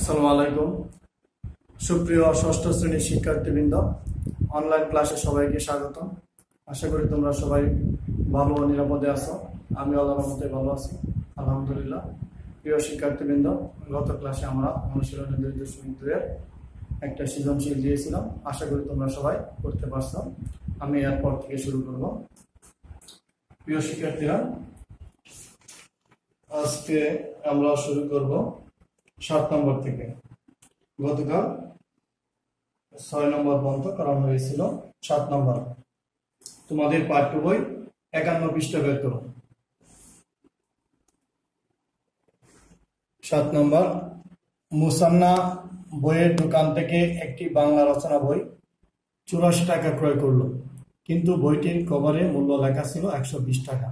আসসালামু আলাইকুম সুপ্রিয় ষষ্ঠ শ্রেণীর শিক্ষার্থীবৃন্দ, অনলাইন ক্লাসে সবাইকে স্বাগত। আশা করি তোমরা সবাই ভালো ও নিরাপদে আছো। আমি আল্লাহর রহমতে ভালো আছি, আলহামদুলিল্লাহ। প্রিয় শিক্ষার্থীবৃন্দ, গত ক্লাসে আমরা অনুশীলনী 2.2 এর একটা সৃজনশীল দিয়েছিলাম। আশা করি তোমরা সবাই করতে পারছো। আমি এরপর থেকে শুরু করব। প্রিয় শিক্ষার্থীরা, আজকে আমরা শুরু করব 7 নম্বর থেকে। গতকাল 6 নম্বর পর্যন্ত করানো হয়েছিল। 7 নম্বর তোমাদের পাঠ্য বই 51 পৃষ্ঠা বের করো। 7 নম্বর, মুসান্না বইয়ের দোকান থেকে একটি বাংলা রচনা বই 84 টাকা ক্রয় করলো, কিন্তু বইটির কভারে মূল্য লেখা ছিল 120 টাকা।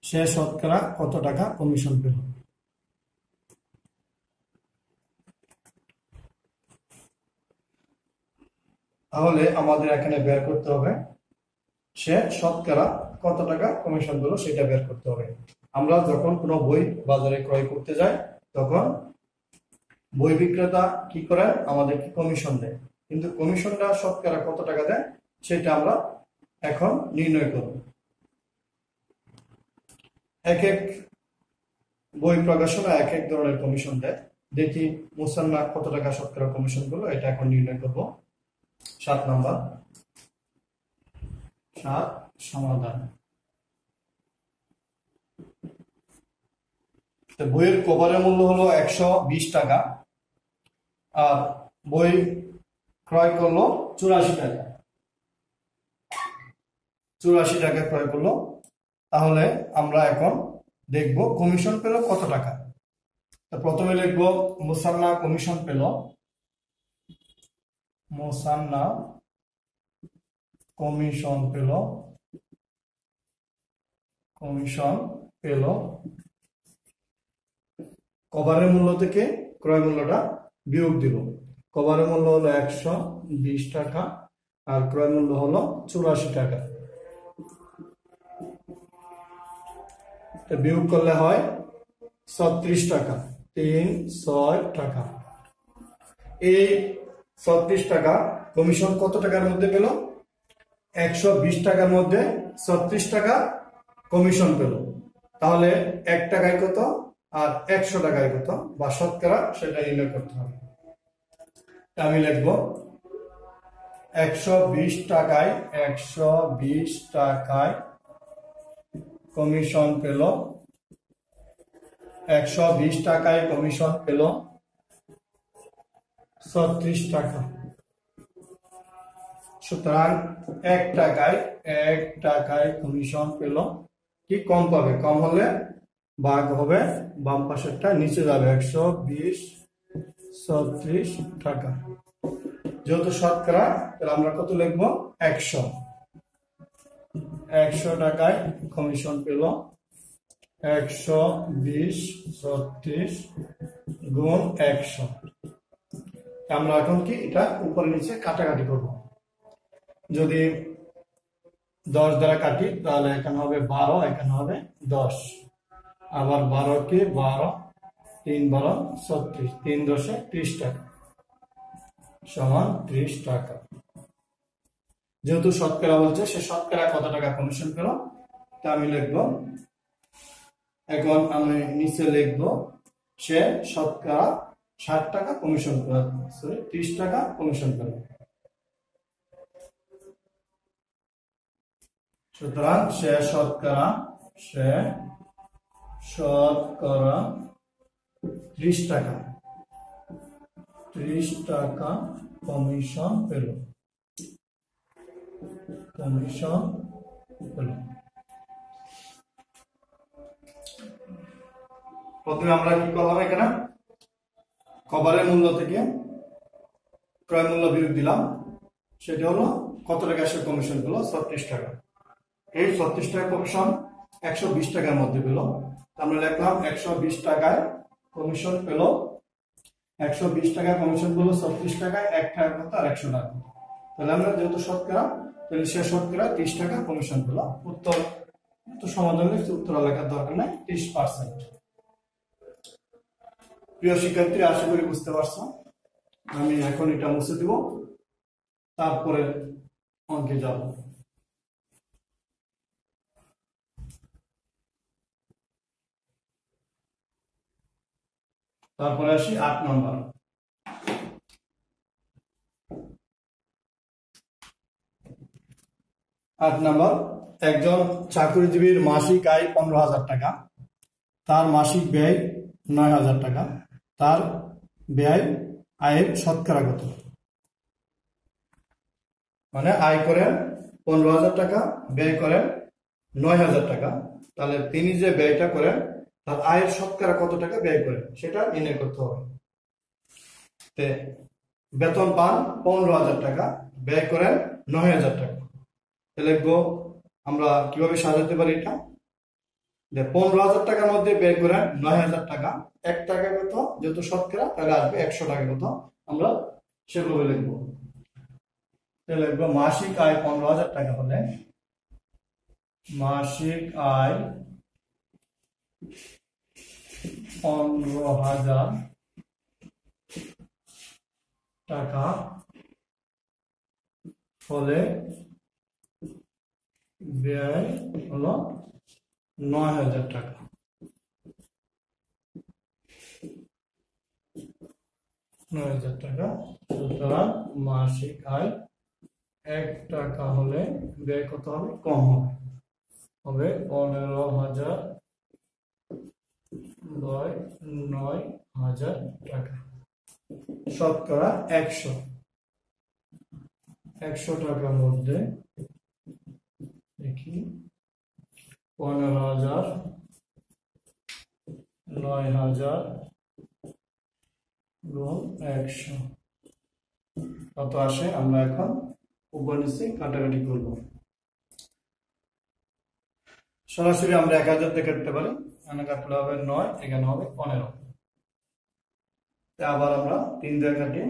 সে শতকরা কত টাকা কমিশন পেল? তাহলে আমাদের এখানে বের করতে হবে সে শতকরা কত টাকা কমিশন পেল, সেটা বের করতে হবে। আমরা যখন কোনো বই বাজারে ক্রয় করতে যাই তখন বই বিক্রেতা কি করে, আমাদেরকে কমিশন দেয়, কিন্তু কমিশনটা শতকরা কত টাকা দেয় সেটা আমরা এখন নির্ণয় করব। এক এক বই প্রকাশনা এক এক ধরনের কমিশন দেয়। দেখি মুসান্না কত টাকা শতকরা কমিশন পেল, এটা এখন নির্ণয় করব। 7 নম্বর, 7 সমাধান। বইয়ের কভারের মূল্য হলো 120 টাকা, আর বই ক্রয় করলো 84 টাকা। 84 টাকা ক্রয় করলো। তাহলে আমরা এখন দেখব কমিশন পেল কত টাকা। তো প্রথমে লিখবো মুসান্না কমিশন পেল, মুসান্না কমিশন পেল, কমিশন পেল কভারের মূল্য থেকে ক্রয় মূল্যটা বিয়োগ দিব। কভারের মূল্য হলো 120 টাকা আর ক্রয় মূল্য হলো 84 টাকা। বিয়োগ করলে হয় 36 টাকা, 36 টাকা। এই 36 টাকা কমিশন কত টাকার মধ্যে পেল? 120 টাকার মধ্যে 36 টাকা কমিশন পেল। তাহলে 1 টাকায় কত আর 100 টাকায় কত বা শতকরা, সেটা নির্ণয় করতে হবে। আমি লিখব 120 টাকায়, 120 টাকায় কমিশন পেল, 120 টাকায় কমিশন পেল 36 টাকা। সুতরাং 1 টাকায় কমিশন পেল। কি কম পাবে? কম হলে ভাগ হবে, বাম পাশেরটা নিচে যাবে। 120 36 টাকা। যেহেতু শতকরা, তাহলে আমরা কত লিখবো? 100। 100 টাকায় কমিশন পেল, 120 36 গুণ 100। আমরা এখন কি এটা উপরে নিচে কাটাকাটি করব। যদি 10 দ্বারা কাটি তাহলে এখানে হবে 12, এখানে হবে 10। আবার 12 কে 12, 3 12 36, 3 10 30 টাকা সমান 30 টাকা। যেহেতু শতকরা বলছে, সে শতকরা কত টাকা কমিশন পেল তা আমি লিখব। এখন আমি নিচে লিখব সে শতকরা 60 টাকা কমিশন পেল, 30 টাকা কমিশন পেল। সুতরাং সে শতকরা 30 টাকা, 30 টাকা কমিশন পেল, কমিশন পেল। প্রথমে আমরা কি করলাম, এখানে কভারের মূল্য থেকে ক্রয় মূল্য বিয়োগ দিলাম। সেটা হলো কত টাকা সে কমিশন পেল? 36 টাকা। এই 36 টাকা কমিশন 120 টাকার মধ্যে পেল। আমরা লিখলাম 120 টাকায় কমিশন পেল, 120 টাকা কমিশন পেল 36 টাকায়, 1 টাকা কত আর 100 টাকা। তাহলে আমরা যেহেতু শতকরা, তাহলে সে শতকরা 30 টাকা কমিশন পেল। উত্তর তো সমাধান লিখছি, উত্তর লেখার দরকার নাই, 30%। প্রিয় শিক্ষার্থীরা, আশা করি বুঝতে পারছো। আমি এখন এটা মুছে দিব, তারপরে অঙ্কে যাব। তারপরে আসি 8 নম্বর। 8 নম্বর, একজন চাকরিজীবীর মাসিক আয় 15,000 টাকা, তার মাসিক ব্যয় 9,000 টাকা, তার ব্যয় আয়ের শতকরা কত? মানে আয় করেন 15,000 টাকা, ব্যয় করেন 9,000 টাকা, তাহলে তিনি যে ব্যয়টা করেন তার আয়ের শতকরা কত টাকা ব্যয় করেন সেটা নির্ণয় করতে হবে। বেতন পান 15,000 টাকা, ব্যয় করেন 9,000 টাকা। তাহলে আমরা কিভাবে সাজাতে পারি এটা? 15,000 টাকার মধ্যে ব্যয় করেন 9,000 টাকা, 1 টাকা কত যেহেতু শতকরা, তাহলে আসবে 100 টাকা কত, আমরা সেভাবে লিখবো। তাহলে লিখবো মাসিক আয় 15,000 টাকা হলে মাসিক আয় 15,000 টাকা হলে ব্যয় হলো 9,000 টাকা। সুতরাং মাসিক আয় 1 টাকা হলে ব্যয় কত হবে? কম হবে 15,000 বাই 9,000 টাকা। শতকরা 100 টাকার মধ্যে দেখি 15,000 9,000 গুণ 100 কত আসে? আমরা এখন উপর নিচে কাটাকাটি করব। সরাসরি আমরা 1,000 দিয়ে কাটতে পারি, এখানে কাটলে হবে 9, এখানে হবে 15। আবার আমরা 3 দিয়ে কাটি,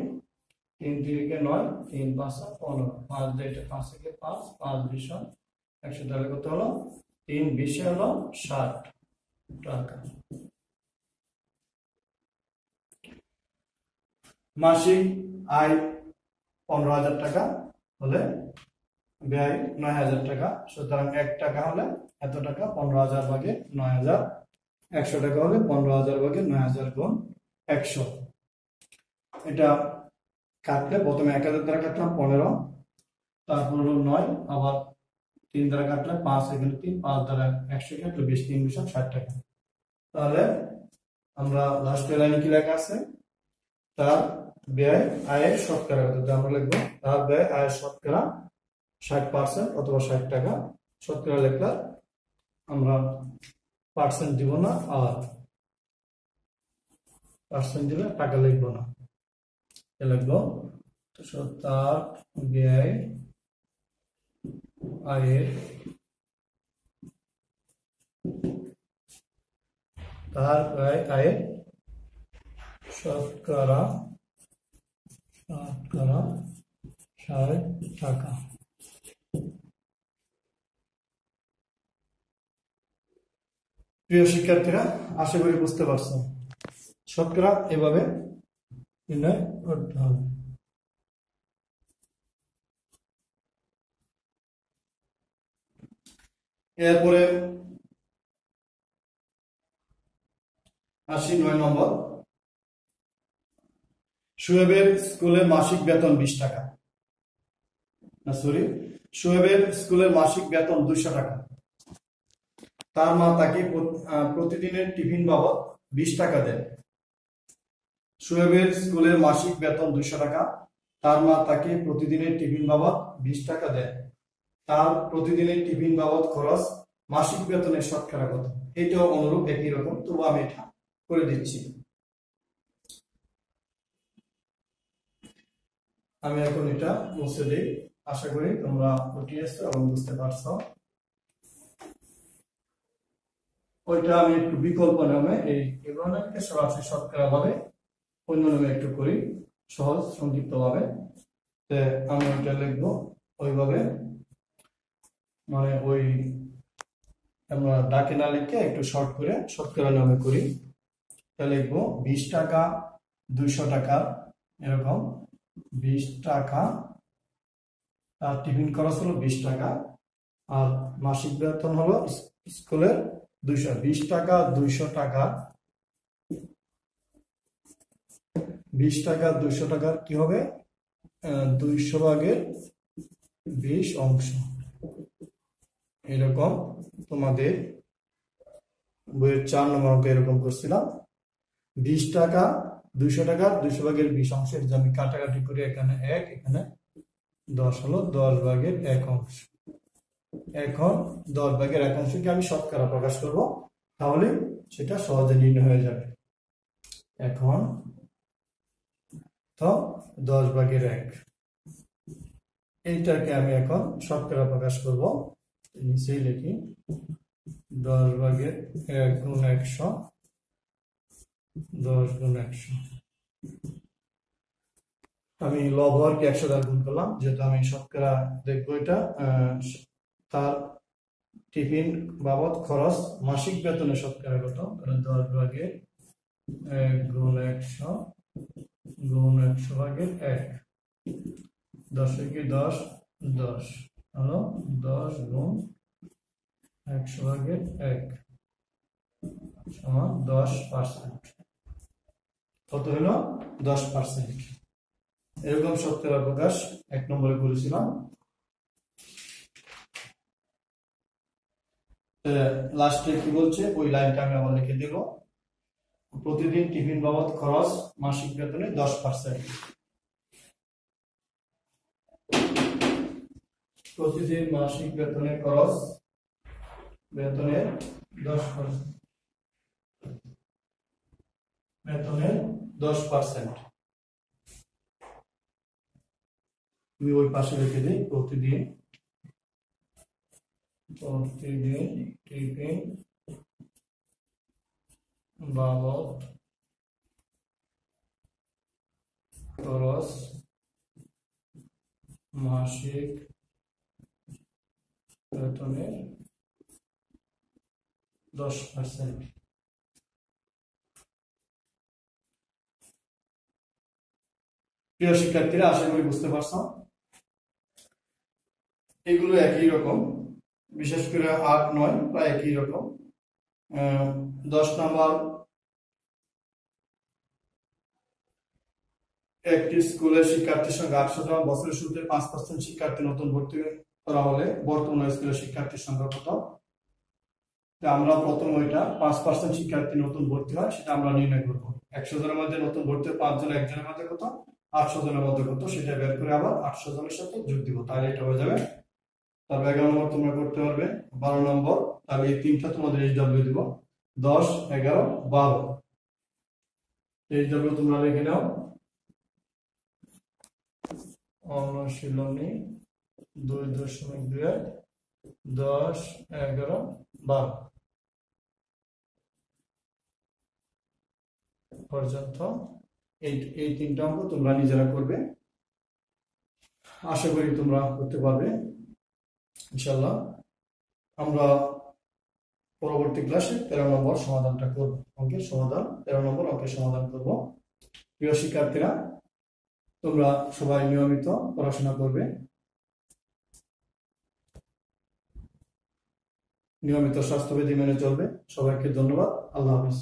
3 3 9, 3 5 15, 5 দিয়ে 5 থেকে 5, 5 20 100, তাহলে কত হলো? 3 20 হলো 60 টাকা। মাসিক আয় 15,000 টাকা হলে ব্যয় 9,000 টাকা, সুতরাং 1 টাকা হলে এত টাকা, 15,000 ভাগে 9,000, 100 টাকা হলে 15,000 ভাগে 9,000 গুণ 100। এটা কাটলে প্রথমে 1,000 দ্বারা কাটলাম 15, তারপর হলো 9, আবার 3 দ্বারা কাটলে 5, এখানে 3, 5 দ্বারা 100 কাটলে 20, 3 20 60 টাকা। তাহলে আমরা লাস্টের লাইনে কি লেখা আছে? তার ব্যয় আয়ের শতকরা কত? আমরা লিখবো তার ব্যয় আয়ের শতকরা 60% অথবা 60 টাকা। শতকরা লিখলে আমরা পার্সেন্ট দিব না, আর পার্সেন্ট দিলে টাকা লিখবো না, লিখবো তার ব্যয় আয়ের শতকরা 60 টাকা। প্রিয় শিক্ষার্থীরা, আশা করি বুঝতে পারছো। শতকরা এভাবে নির্ণয় করতে হবে। এরপরে আসি 9 নম্বর। শোয়েবের স্কুলের মাসিক বেতন 20 টাকা, শোয়েবের স্কুলের মাসিক বেতন 200 টাকা। তার মা তাকে প্রতিদিনের টিফিন বাবদ 20 টাকা দেন। শোয়েবের স্কুলের মাসিক বেতন 200 টাকা, তার মা তাকে প্রতিদিনের টিফিন বাবদ 20 টাকা দেন। তার প্রতিদিনের টিফিন বাবদ খরচ মাসিক বেতনের শতকরা কত? এটাও অনুরূপ, একই রকম, তবু আমি এটা করে দিচ্ছি। আমি এখন এটা মুছে দিই। আশা করি তোমরা উঠিয়েছো এবং বুঝতে পারছো। ওইটা আমি একটু বিকল্প নামে এগুলো সরাসরি শতকরা ভাবে অন্য নামে একটু করি, সহজ সংক্ষিপ্ত ভাবে। আমি ওইটা লিখবো ওইভাবে, মানে ওই আমরা ডাকে না লিখে একটু শর্ট করে শতকরা নামে করি। তাহলে লিখবো 20 টাকা 200 টাকা এরকম 20 টাকা, আর টিফিন খরচ হলো 20 টাকা, আর মাসিক বেতন হলো স্কুলের 220 টাকা 200 টাকা। 20 টাকা 200 টাকার কি হবে 200 ভাগের 20 অংশ। এরকম তোমাদের বইয়ের 4 নম্বর অঙ্কে এরকম করছিলাম। 20 টাকা 200 টাকা 200 ভাগের 20 অংশের যে আমি কাটাকাটি করি, এখানে 1 এখানে 10 হলো 10 ভাগের 1 অংশ। এখন 10 ভাগের 1 অংশকে আমি শতকরা প্রকাশ করব, তাহলে সেটা সহজে নির্ণয় হয়ে যাবে। এখন তো 10 ভাগের 1 এইটাকে আমি এখন শতকরা প্রকাশ করব। নিচেই লিখি 10 ভাগের 1 গুণ 100, 10 গুণ 100। আমি লব হরকে 100 দ্বারা গুণ করলাম, যেহেতু আমি শতকরা দেখবো এটা। তার টিফিন বাবদ খরচ মাসিক বেতনের শতকরা কত, 10 ভাগের 1 গুণ 100 গুণ 100 ভাগের 1, 10 কি 10 10 হলো 10 গুণ 100 ভাগের 1 সমান 10%। কত হলো 10%। এরকম শতকরা প্রকাশ 1 নম্বরে করেছিলাম। লাস্টে কি বলছে ওই লাইনটা আমি আবার লিখে দেব। প্রতিদিন টিফিন বাবদ খরচ মাসিক বেতনে 10%। প্রতিদিন মাসিক বেতনের খরচ বেতনের 10%, বেতনের 10%। আমি ওই পাশে লিখে দিই প্রতিদিন টিফিন বাবদ খরচ মাসিক বেতনের 10%। প্রিয় শিক্ষার্থীরা, আশা করি বুঝতে পারছো। এগুলো একই রকম, বিশেষ করে 8, 9 প্রায় একই রকম। 10 নম্বর, একটি স্কুলের শিক্ষার্থীর সংখ্যা 800 জন, বছরের শুরুতে 5% শিক্ষার্থী নতুন ভর্তি করা হলে বর্তমান স্কুলের শিক্ষার্থীর সংখ্যা কত? আমরা প্রথম ওইটা 5% শিক্ষার্থী নতুন ভর্তি হয় সেটা আমরা নির্ণয় করবো। 100 জনের মধ্যে নতুন ভর্তি 5 জন, একজনের মধ্যে কত, 800 জনের মধ্যে কত, সেটা বের করে আবার 800 জনের সাথে যোগ দিব, তাহলে এটা হয়ে যাবে। তারপর 11 নম্বর তোমরা করতে পারবে। 12 নম্বর, তাহলে এই তিনটা তোমাদের HW দিব, 10, 11, 12। HW তোমরা লিখে নাও। অনুশীলনী 2.2 10, 11, 12 পর্যন্ত এই তিনটা অঙ্ক তোমরা নিজেরা করবে। আশা করি তোমরা করতে পারবে ইনশাআল্লাহ। আমরা পরবর্তী ক্লাসে 13 নম্বর সমাধানটা করব, অঙ্কের সমাধান 13 নম্বর অঙ্কের সমাধান করব। প্রিয় শিক্ষার্থীরা, তোমরা সবাই নিয়মিত পড়াশোনা করবে, নিয়মিত স্বাস্থ্যবিধি মেনে চলবে। সবাইকে ধন্যবাদ। আল্লাহ হাফেজ।